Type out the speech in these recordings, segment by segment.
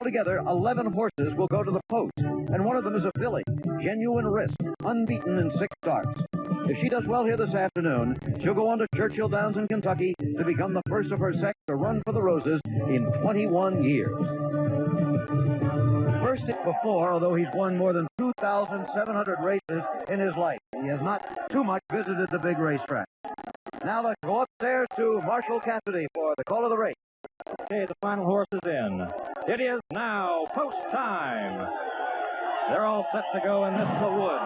Altogether, 11 horses will go to the post, and one of them is a filly, Genuine Risk, unbeaten in 6 starts. If she does well here this afternoon, she'll go on to Churchill Downs in Kentucky to become the first of her sex to run for the Roses in 21 years. First before, although he's won more than 2,700 races in his life. He has not too much visited the big racetrack. Now let's go upstairs to Marshall Cassidy for the call of the race. Okay, the final horse is in. It is now post time. They're all set to go, and this is the wood.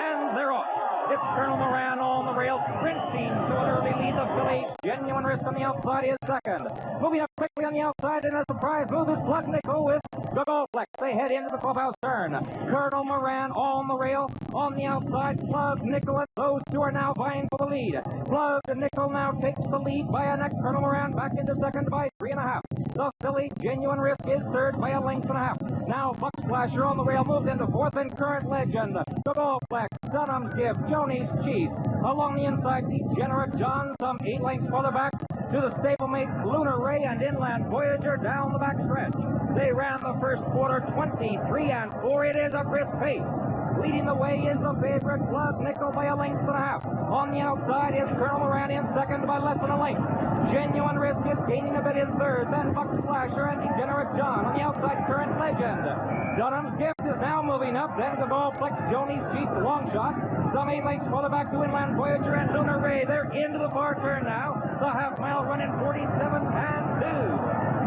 And they're off. It's Colonel Moran on the rail, sprinting to an early lead. The filly, Genuine Risk on the outside, is second. Moving up quickly on the outside, and a surprise move is Plug Nickel with the Goldflex. They head into the clubhouse turn. Colonel Moran on the rail, on the outside, Plug Nickel. Those two are now vying for the lead. Plug Nickel now takes the lead by a neck. Colonel Moran back into second by 3.5. The filly, Genuine Risk, is third by a length and a half. Now Buck Splasher on the rail moves into fourth, and Current Legend, the Goldflex, Dunham's Gift, Joni's Chief. Along the inside, Degenerate John, some 8 lengths farther back to the stablemate Lunar Ray and Inland Voyager down the back stretch. They ran the first quarter 23-4. It is a crisp pace. Leading the way is the favorite, Plug Nickel, by a length and a half. On the outside is Colonel Moran in second by less than a length. Genuine Risk is gaining a bit in third. Then Buck Splasher and Degenerate John. On the outside, Current Legend. Dunham's Gift is now moving up. Then the Goldflex, Joni's Chief, the long shot. Some 8 lengths farther back to Inland Voyager and Lunar Ray. They're into the far turn now. The half mile running 47-2.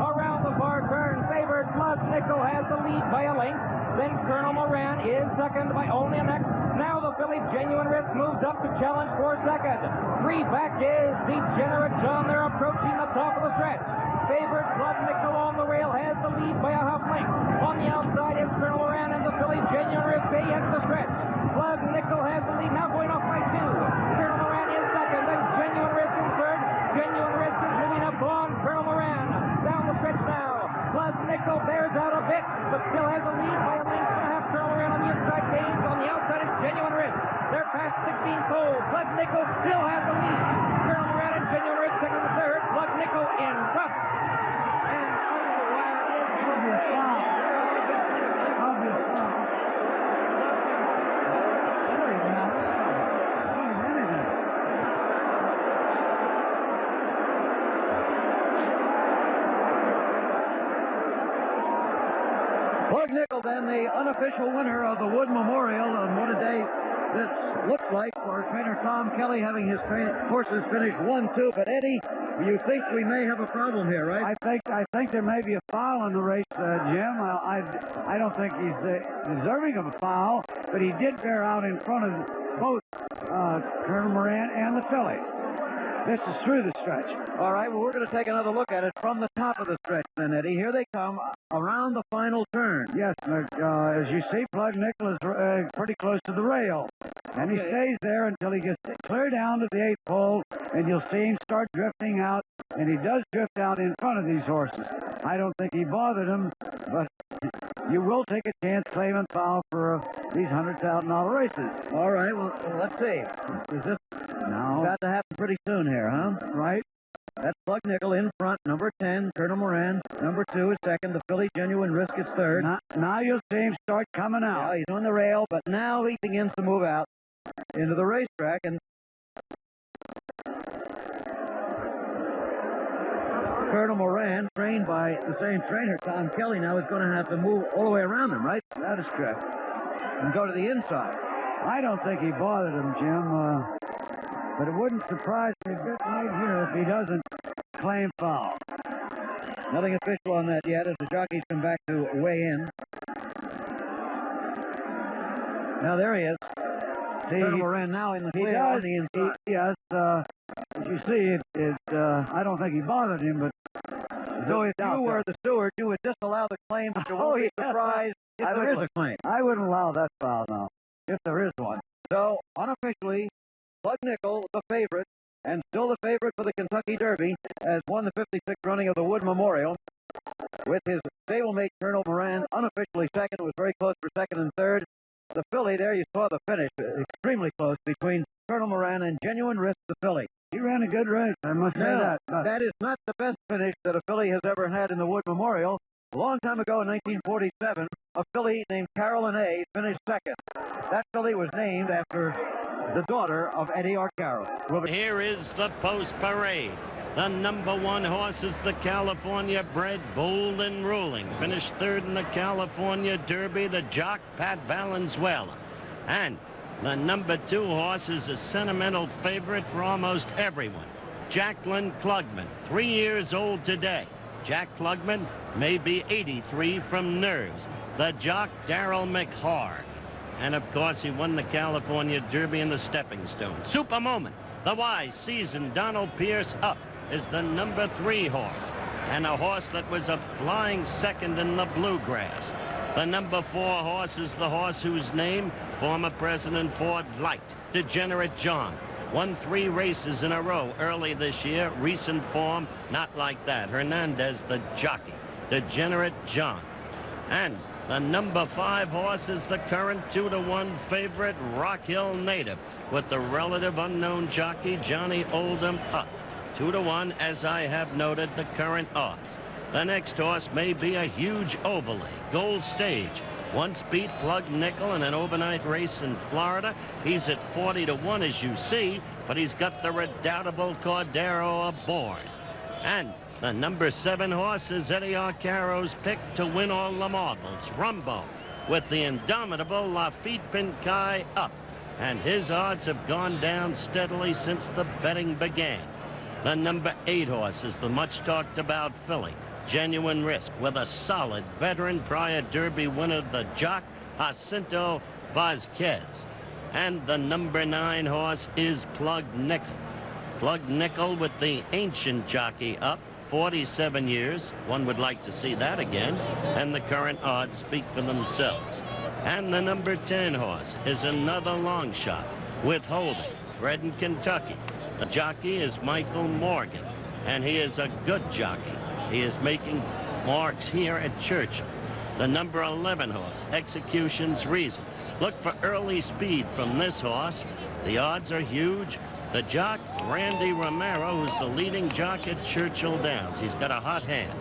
Around the far turn, favored Plug Nickel has the lead by a length. Then Colonel Moran is second by only a neck. Now the filly Genuine Risk moves up to challenge for second. 3 back is Degenerate John. They're approaching the top of the stretch. Favored Plug Nickel on the rail has the lead by a half length. On the outside is Colonel Moran and the filly Genuine Risk. They enter the stretch. Plug Nickel has the lead, now going off by 2. Colonel Moran is second, then Genuine Risk is third. Genuine Risk is moving up on Colonel Moran. Down the stretch now. Plug Nickel bears out a bit, but still has a lead by a length and a half. Colonel Moran on the inside gains. On the outside is Genuine Risk. They're past 16 poles. Plug Nickel still has the lead. Colonel Moran and Genuine Risk second and third. Plug Nickel in front. And under the wire is Plug Nickel, then, the unofficial winner of the Wood Memorial, on what a day this looks like for trainer Tom Kelly, having his horses finish 1-2. But Eddie, you think we may have a problem here, right? I think there may be a foul in the race, Jim. I don't think he's deserving of a foul, but he did bear out in front of both Colonel Moran and the filly. This is through the stretch. All right, well, we're going to take another look at it from the top of the stretch then, Eddie. Here they come around the final turn. Yes, as you see, Plug Nickel is pretty close to the rail. And he stays there until he gets clear down to the 8th pole, and you'll see him start drifting out, and he does drift out in front of these horses. I don't think he bothered them, but you will take a chance claiming foul for these $100,000 races. All right, well, let's see. Is this got to happen pretty soon here, huh? Right. That's Plug Nickel in front, number 10, Colonel Moran. Number 2 is second. The filly Genuine Risk is third. Now you'll see him start coming out. Yeah, he's on the rail, but now he begins to move out into the racetrack. And Colonel Moran, trained by the same trainer, Tom Kelly, now is going to have to move all the way around him, right? That is correct. And go to the inside. I don't think he bothered him, Jim. But it wouldn't surprise me a bit right here if he doesn't claim foul. Nothing official on that yet as the jockeys come back to weigh in. Now there he is. Colonel Moran now in the clear on the inside. Yes, as you see, I don't think he bothered him, but so if you were the steward, you would disallow the claim, but you won't be surprised if there is a claim. I wouldn't allow that foul now, if there is one. So, unofficially, Plug Nickel, the favorite, and still the favorite for the Kentucky Derby, has won the 56th running of the Wood Memorial, with his stablemate Colonel Moran unofficially second. It was very close for second and third. The filly there, you saw the finish, extremely close between Colonel Moran and Genuine Risk, the filly. He ran a good race, I must say that. That is not the best finish that a filly has ever had in the Wood Memorial, A long time ago in 1947, a filly named Carolyn A finished second. That filly was named after the daughter of Eddie Arcaro. Here is the post parade. The number 1 horse is the California bred Bold and Ruling. Finished third in the California Derby, the jock Pat Valenzuela. And the number 2 horse is a sentimental favorite for almost everyone. Jacqueline Klugman, 3 years old today. Jack Klugman may be 83 from nerves. The jock Darrell McHarg. And of course he won the California Derby and the Stepping Stone. Super Moment. The wise seasoned Donald Pierce up is the number 3 horse. And a horse that was a flying second in the Bluegrass. The number 4 horse is the horse whose name former President Ford liked, Degenerate John. Won 3 races in a row early this year. Recent form, not like that. Hernandez, the jockey. Degenerate John. And the number 5 horse is the current 2-to-1 favorite, Rock Hill Native, with the relative unknown jockey, Johnny Oldham, up. 2-to-1, as I have noted, the current odds. The next horse may be a huge overlay, Gold Stage. Once beat Plug Nickel in an overnight race in Florida. He's at 40-to-1, as you see, but he's got the redoubtable Cordero aboard. And the number 7 horse is Eddie Arcaro's pick to win all the marbles, Rumbo, with the indomitable Lafitte Pincay up. And his odds have gone down steadily since the betting began. The number 8 horse is the much talked about filly, Genuine Risk, with a solid veteran prior Derby winner, the jock Jacinto Vazquez. And the number 9 horse is Plug Nickel. Plug Nickel with the ancient jockey up, 47 years. One would like to see that again. And the current odds speak for themselves. And the number 10 horse is another long shot, Withholding, bred in Kentucky. The jockey is Michael Morgan, and he is a good jockey. He is making marks here at Churchill. The number 11 horse, Execution's Reason. Look for early speed from this horse. The odds are huge. The jock, Randy Romero, who's the leading jock at Churchill Downs. He's got a hot hand.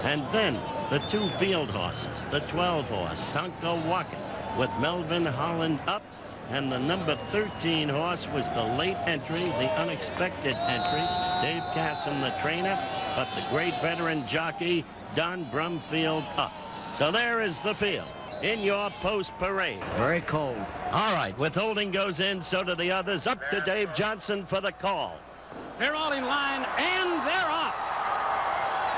And then the 2 field horses, the 12 horse, Tonka Wacket, with Melvin Holland up. And the number 13 horse was the late entry, the unexpected entry, Dave Casson, the trainer, but the great veteran jockey, Don Brumfield, up. So there is the field in your post parade. Very cold. All right, Withholding goes in, so do the others. Up to Dave Johnson for the call. They're all in line, and they're off.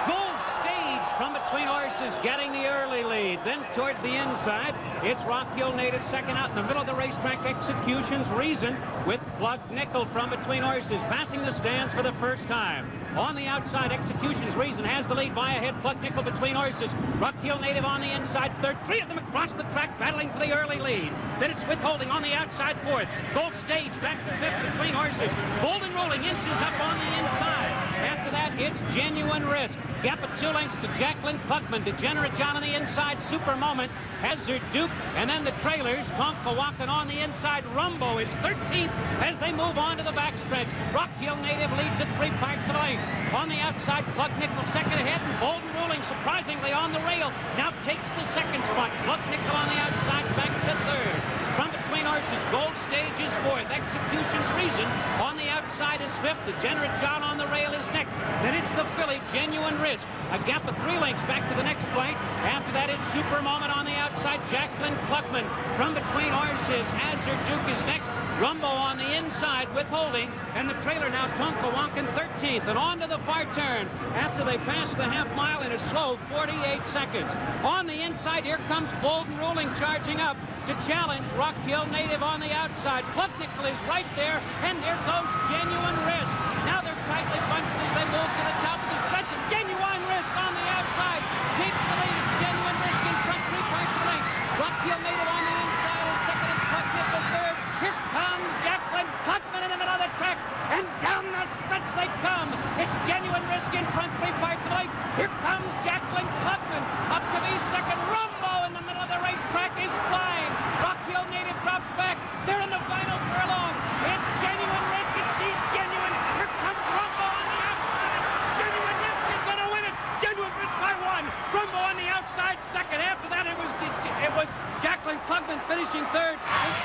Gold Stage from between horses getting the early lead. Then toward the inside, it's Rock Hill Native second out in the middle of the racetrack. Execution's Reason with Plug Nickel from between horses, passing the stands for the first time. On the outside, Execution's Reason has the lead by a head. Plug Nickel between horses. Rock Hill Native on the inside third. 3 of them across the track battling for the early lead. Then it's Withholding on the outside fourth. Gold Stage back to fifth between horses. Bold and Rolling inches up on the inside. After that, it's Genuine Risk. Gap of 2 lengths to Jacqueline Klugman. Degenerate John on the inside. Super Moment. Hazard Duke. And then the trailers. Tonka Wacket on the inside. Rumbo is 13th as they move on to the backstretch. Rock Hill Native leads at 3 parts of the length. On the outside, Plug Nickel second ahead, and Bold and Ruling surprisingly on the rail. Now takes the second spot. Plug Nickel on the outside, back to third. From between horses, Gold Stage is fourth. Execution's Reason on the outside is fifth. Degenerate John on the rail is next. Then it's the filly, Genuine Risk. A gap of 3 lengths back to the next flank. After that, it's Super Moment on the outside. Jacqueline Klugman. From between horses, Hazard Duke is next. Rumbo on the inside, Withholding, and the trailer now Tonka Wacket 13th, and on to the far turn after they pass the half mile in a slow 48 seconds. On the inside, here comes Bold and Ruling charging up to challenge Rock Hill Native on the outside. Plug Nickel is right there, and there goes Genuine Risk. Now they're tightly bunched as they move to the top of the stretch, and Genuine Risk on the outside takes the lead. It's Genuine Risk in front, 3 parts of length. Rock Hill Native on the inside is second, and Plug Nickel third. Here comes Jacqueline Klugman in the middle of the track, and down the stretch they come. It's Genuine Risk in front, 3 parts of length. Here comes Jacqueline Klugman up to be second. Rumbo in the middle of the racetrack is flying. Rock Hill Native drops back. They're in the final furlong. It's Genuine Risk, and she's genuine. Here comes Rumbo on the outside.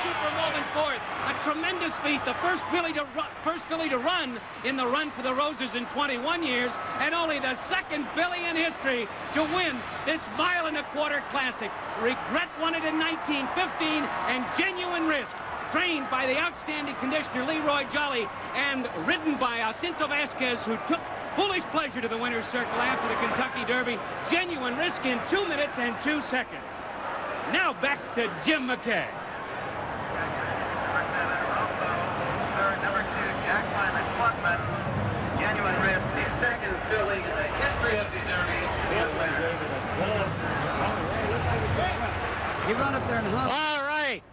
super moment fourth. A tremendous feat. The first filly to run in the Run for the Roses in 21 years, and only the second filly in history to win this mile-and-a-quarter classic. Regret won it in 1915, and Genuine Risk, trained by the outstanding conditioner Leroy Jolly and ridden by Jacinto Vasquez, who took foolish pleasure to the winner's circle after the Kentucky Derby. Genuine Risk in 2 minutes and 2 seconds. Now back to Jim McKay. Number 2, Jack Lyman Cluckman. Genuine Risk, the second filly in the history of the Derby. He run up there and hung. All right.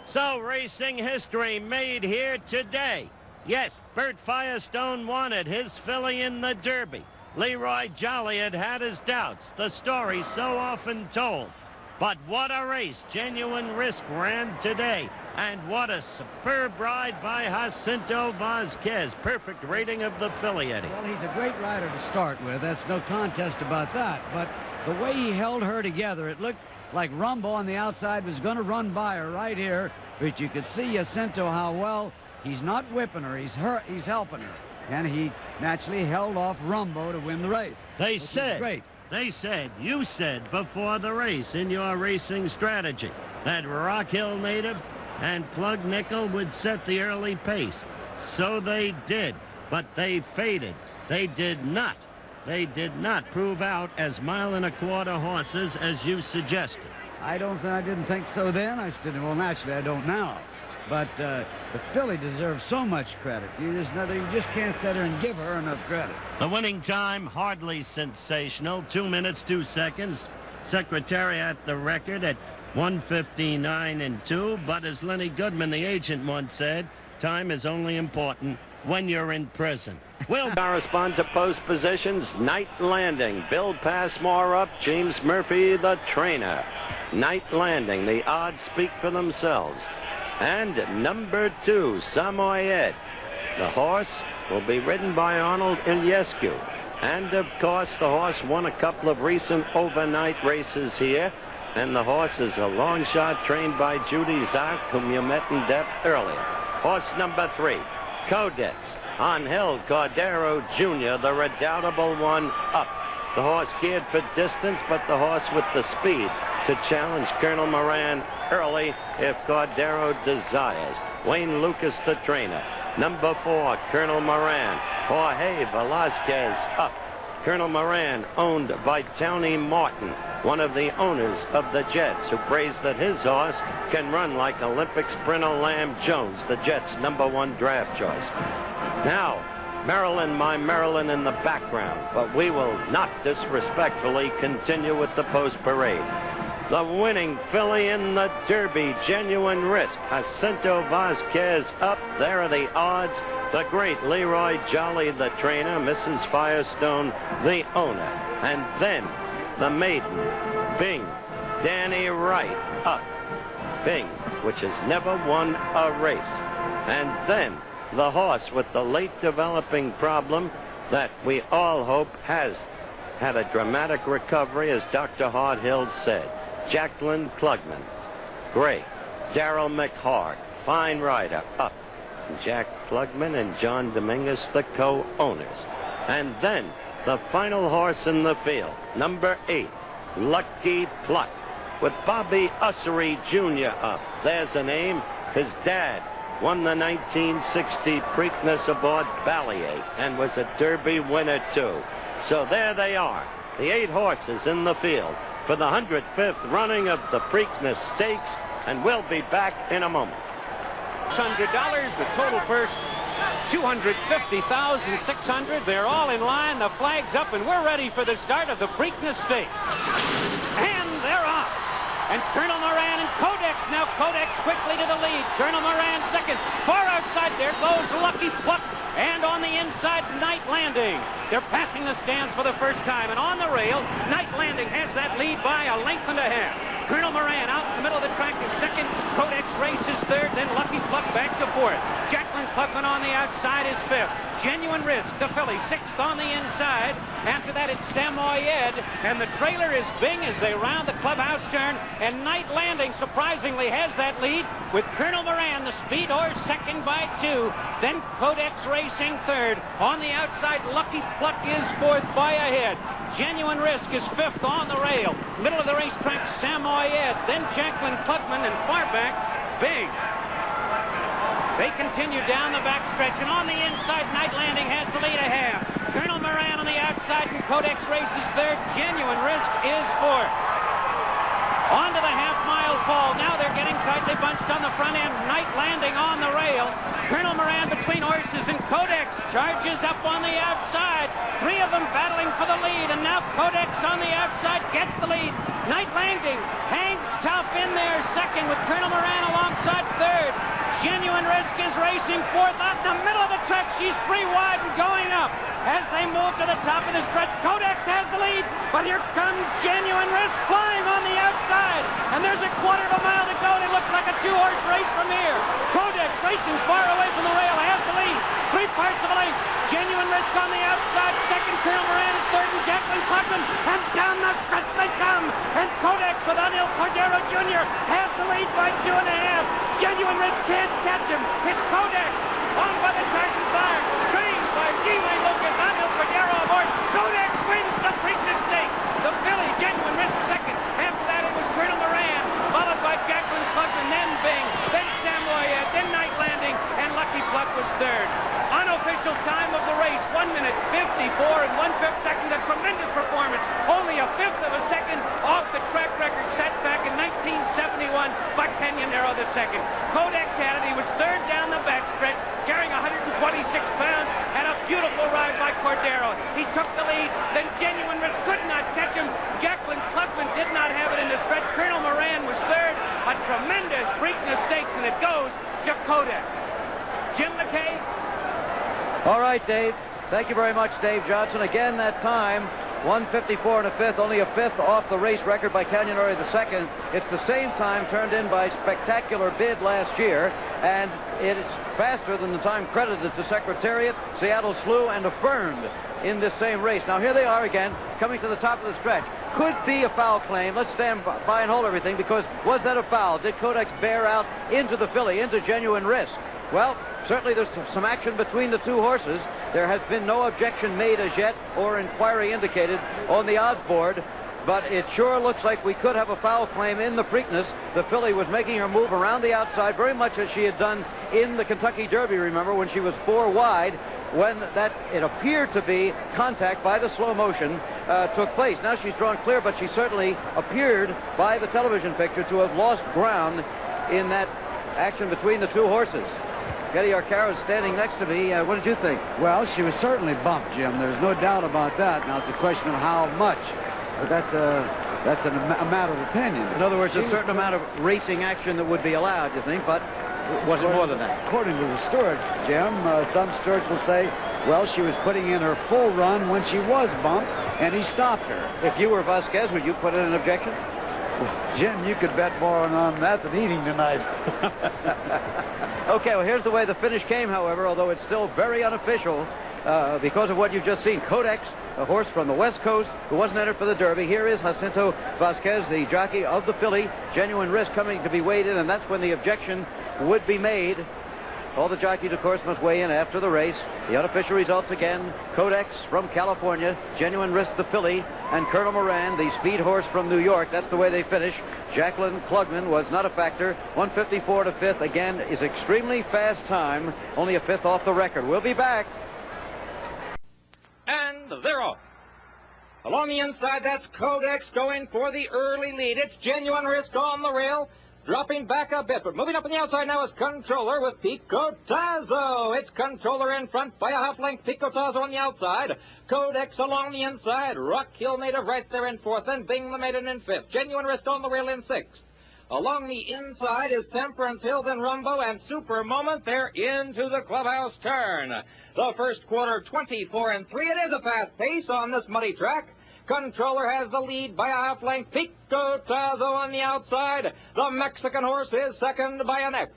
So racing history made here today. Yes, Bert Firestone wanted his filly in the Derby. Leroy Jolly had had his doubts. The story so often told. But what a race Genuine Risk ran today. And what a superb ride by Jacinto Vasquez. Perfect rating of the filly, Eddie. Well, he's a great rider to start with. That's no contest about that. But the way he held her together, it looked like Rumbo on the outside was going to run by her right here. But you could see Jacinto how well he's not whipping her. He's helping her. And he naturally held off Rumbo to win the race. They said, great. You said before the race in your racing strategy that Rock Hill native and Plug Nickel would set the early pace. So they did, but they faded. They did not prove out as mile-and-a-quarter horses as you suggested. I didn't think so then. Well, naturally, I don't now. But the filly deserves so much credit. You just can't sit her and give her enough credit. The winning time, hardly sensational. 2 minutes, 2 seconds. Secretariat the record at 1:59 and 2. But as Lenny Goodman, the agent, once said, time is only important when you're in prison. We'll correspond to post positions. Night Landing. Bill Passmore up. James Murphy, the trainer. Night Landing. The odds speak for themselves. And number 2, Samoyed. The horse will be ridden by Arnold Iliescu. And, of course, the horse won a couple of recent overnight races here. And the horse is a long shot trained by Judy Zark, whom you met in depth earlier. Horse number 3, Codex. Angel Cordero Jr., the redoubtable one, up. The horse geared for distance, but the horse with the speed to challenge Colonel Moran early if Cordero desires. Wayne Lucas, the trainer. Number 4, Colonel Moran. Jorge Velasquez up. Colonel Moran, owned by Townie Martin, one of the owners of the Jets, who praised that his horse can run like Olympic sprinter Lamb Jones, the Jets' number 1 draft choice. Now, Maryland, my Maryland in the background, but we will not disrespectfully continue with the post parade. The winning filly in the Derby, Genuine Risk. Jacinto Vasquez up. There are the odds. The great Leroy Jolly, the trainer. Mrs. Firestone, the owner. And then the maiden, Bing. Danny Wright up. Bing, which has never won a race. And then the horse with the late developing problem that we all hope has had a dramatic recovery, as Dr. Harthill said. Jacqueline Klugman, great. Darrell McHarg, fine rider, up. Jack Klugman and John Dominguez, the co-owners. And then the final horse in the field, number 8, Lucky Pluck, with Bobby Ussery Jr. up. There's a name. His dad won the 1960 Preakness aboard Ballier and was a Derby winner too. So there they are, the 8 horses in the field for the 105th running of the Preakness Stakes, and we'll be back in a moment. $600, the total purse $250,600. They're all in line, the flag's up, and we're ready for the start of the Preakness Stakes. And they're off. And Colonel Moran and Codex. Now Codex quickly to the lead. Colonel Moran second. Far outside, there goes Lucky Pluck. And on the inside, Night Landing. They're passing the stands for the first time. And on the rail, Night Landing has that lead by a length and a half. Colonel Moran out in the middle of the track is second. Codex races third. Then Lucky Pluck back to fourth. Jacqueline Klugman on the outside is fifth. Genuine Risk, the filly, sixth on the inside. After that, it's Samoyed, and the trailer is Bing as they round the clubhouse turn, and Night Landing surprisingly has that lead with Colonel Moran, the speed horse, second by 2. Then Codex racing third. On the outside, Lucky Pluck is fourth by a head. Genuine Risk is fifth on the rail. Middle of the racetrack, Samoyed, then Jacqueline Klugman, and far back, Bing. They continue down the backstretch, and on the inside, Night Landing has the lead a half. Colonel Moran on the outside, and Codex races third. Genuine Risk is fourth. On to the half-mile fall. Now they're getting tightly bunched on the front end. Night Landing on the rail. Colonel Moran between horses, and Codex charges up on the outside. 3 of them battling for the lead, and now Codex on the outside gets the lead. Night Landing hangs tough in there, second, with Colonel Moran alongside third. Genuine Risk is racing fourth. Out in the middle of the track, she's free wide and going up. As they move to the top of the stretch, Codex has the lead, but here comes Genuine Risk flying on the outside. And there's a quarter of a mile to go. It looks like a 2-horse race from here. Codex racing far away from the rail has the lead. 3 parts of a length. Genuine Risk on the outside. Second, Colonel Moran is third, and Jacqueline Klugman. And down the stretch they come. And Codex with Anil Cordero Jr. has the lead by 2.5. Genuine Risk can't catch him. It's Codex on by the Titan Fire. Trained by Gile Lucas. Anil Cordero aboard. Codex wins the Preakness Stakes. The filly, Genuine Risk, second. After that, it was Colonel Moran, followed by Jacqueline Klugman, then Bing, then Samoyed, then Night Landing, and Lucky Pluck was third. Unofficial time of the race, 1 minute 54 and 1/5 seconds. A tremendous performance. Only a fifth of a second off the track record set back in 1971 by Peñonero II. Codex had it. He was third down the backstretch, carrying 126 pounds, and a beautiful ride by Cordero. He took the lead, then Genuine Risk could not catch him. Jacqueline Klugman did not have it in the stretch. Colonel Moran was third. A tremendous Preakness Stakes, and it goes to Codex. Jim McKay. All right, Dave. Thank you very much, Dave Johnson. Again, that time, 1:54 and a fifth, only a fifth off the race record by Peñonero II. It's the same time turned in by Spectacular Bid last year, and it is faster than the time credited to Secretariat, Seattle Slew, and Affirmed in this same race. Now, here they are again, coming to the top of the stretch. Could be a foul claim. Let's stand by and hold everything, because was that a foul? Did Codex bear out into the filly, into Genuine Risk? Well, certainly there's some action between the 2 horses. There has been no objection made as yet or inquiry indicated on the odds board, but it sure looks like we could have a foul claim in the Preakness. The filly was making her move around the outside very much as she had done in the Kentucky Derby, remember, when she was 4 wide, when that it appeared to be contact by the slow motion took place. Now she's drawn clear, but she certainly appeared by the television picture to have lost ground in that action between the 2 horses. Getty Arcaro is standing next to me. What did you think? Well, she was certainly bumped, Jim. There's no doubt about that. Now it's a question of how much. But that's a matter of opinion. In other words, a certain amount of racing action that would be allowed, you think, but was it more than that? According to the stewards, Jim, some stewards will say, well, she was putting in her full run when she was bumped, and he stopped her. If you were Vasquez, would you put in an objection? Well, Jim, you could bet more on that than eating tonight. Okay, well, here's the way the finish came, however, although it's still very unofficial because of what you've just seen. Codex, a horse from the West Coast who wasn't entered for the Derby. Here is Jacinto Vasquez, the jockey of the filly. Genuine Risk coming to be weighed in, and that's when the objection would be made. All the jockeys, of course, must weigh in after the race. The unofficial results again: Codex from California, Genuine Risk the filly, and Colonel Moran, the speed horse from New York. That's the way they finish. Jacqueline Klugman was not a factor. 1:54 to fifth, again, is extremely fast time. Only a fifth off the record. We'll be back. And they're off. Along the inside, that's Codex going for the early lead. It's Genuine Risk on the rail, dropping back a bit, but moving up on the outside now is Controller with Picotazo. It's Controller in front by a half length. Picotazo on the outside. Codex along the inside. Rock Hill Native right there in fourth, and Bing the Maiden in fifth. Genuine Risk on the rail in sixth. Along the inside is Temperance Hill, then Rumbo, and Super Moment. They're into the clubhouse turn. The first quarter, 24-3. It is a fast pace on this muddy track. Controller has the lead by a half length. Picotazo on the outside. The Mexican horse is second by a neck.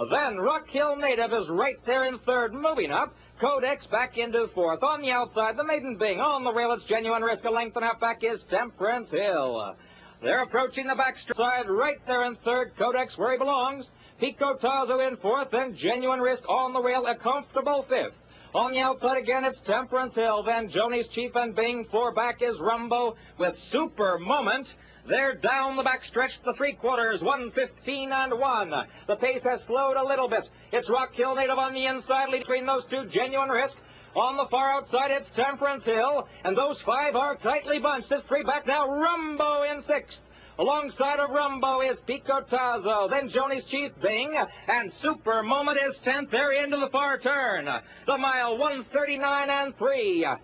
Then Rock Hill Native is right there in third. Moving up, Codex back into fourth. On the outside, the Maiden Bing. On the rail, it's Genuine Risk. A length and a half back is Temperance Hill. They're approaching the backside right there in third. Codex where he belongs. Pico Tazo in fourth, then Genuine Risk on the rail, a comfortable fifth. On the outside again, it's Temperance Hill. Then Joni's Chief and Bing. Four back is Rumbo with Super Moment. They're down the backstretch, the three-quarters, 1:15.1. The pace has slowed a little bit. It's Rock Hill Native on the inside, lead between those two, Genuine Risk. On the far outside, it's Temperance Hill, and those five are tightly bunched. This three back now, Rumbo in sixth. Alongside of Rumbo is Pico Tazo, then Joni's Chief Bing, and Super Moment is 10th. They're into the far turn. The mile, 1:39.3.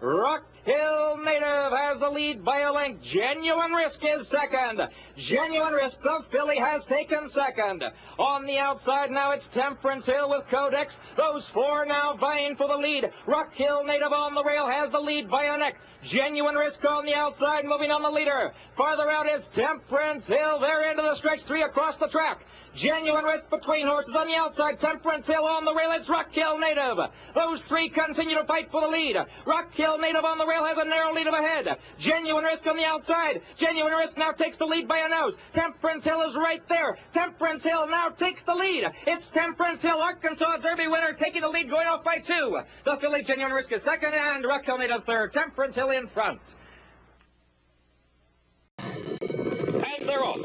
Rock Hill Native has the lead by a length. Genuine Risk is second. Genuine Risk, the filly, has taken second. On the outside now, it's Temperance Hill with Codex. Those four now vying for the lead. Rock Hill Native on the rail has the lead by a neck. Genuine Risk on the outside, moving on the leader. Farther out is Temperance Hill. They're into the stretch, three across the track. Genuine Risk between horses on the outside. Temperance Hill on the rail. It's Rock Hill Native. Those three continue to fight for the lead. Rock Hill Native on the rail has a narrow lead of ahead. Genuine Risk on the outside. Genuine Risk now takes the lead by a nose. Temperance Hill is right there. Temperance Hill now takes the lead. It's Temperance Hill, Arkansas Derby winner, taking the lead, going off by two. The filly Genuine Risk is second, and Rock Hill Native third. Temperance Hill in front. And they're off.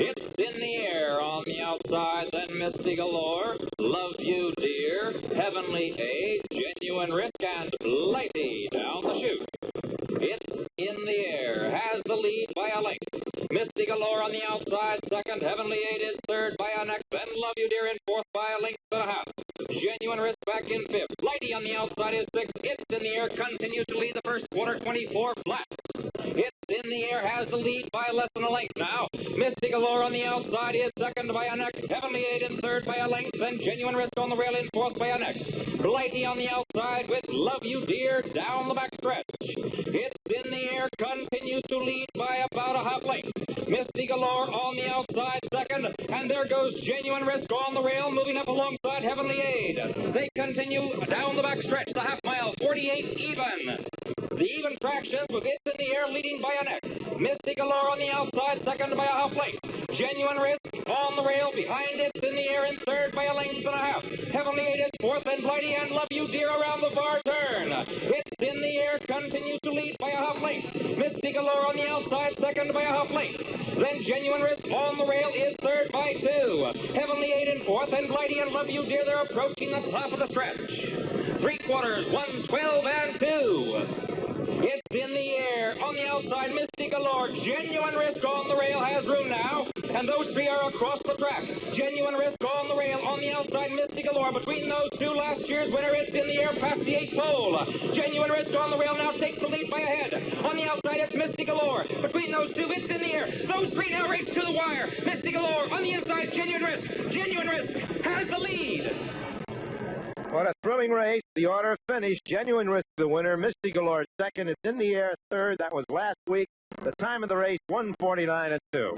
It's in the air on the outside, then Misty Galore, Love You Dear, Heavenly Age, Genuine Risk, and Blighty down the chute. It's in the air, has the lead by a length. Misty Galore on the outside, second. Heavenly Aid is third by a neck. Then Love You Dear in fourth by a length and a half. Genuine Risk back in fifth. Blighty on the outside is sixth. It's in the air, continues to lead the first quarter, 24 flat. It's in the air, has the lead by less than a length now. Misty Galore on the outside is second by a neck. Heavenly Aid in third by a length. Then Genuine Risk on the rail in fourth by a neck. Blighty on the outside with Love You Dear down the back stretch. It's in the air, continues to lead by about a half length. Misty Galore on the outside second. And there goes Genuine Risk on the rail, moving up alongside Heavenly Aid. They continue down the back stretch, the half mile, 48 even. The even fractions with It's in the air leading by a neck. Misty Galore on the outside, second by a half length. Genuine Risk on the rail, behind It's in the air in third by a length and a half. Heavenly Aid is fourth, and Blighty and Love You Dear around the far turn. It's in the air, continues to lead by a half length. Misty Galore on the outside, second by a half length. Then Genuine Risk on the rail is third by two. Heavenly Aid in fourth, and Blighty and Love You Dear, they're approaching the top of the stretch. Three quarters, 1:12.2. It's in the air. On the outside, Misty Galore. Genuine Risk on the rail has room now. And those three are across the track. Genuine Risk on the rail. On the outside, Misty Galore. Between those two, last year's winner, It's in the air past the 8th pole. Genuine Risk on the rail now takes the lead by a head. On the outside, it's Misty Galore. Between those two, It's in the air. Those three now race to the wire. Misty Galore on the inside, Genuine Risk. Genuine Risk has the lead. What a thrilling race. The order finished. Genuine Risk the winner. Misty Galore second. It's in the air third. That was last week. The time of the race, 1:49.2.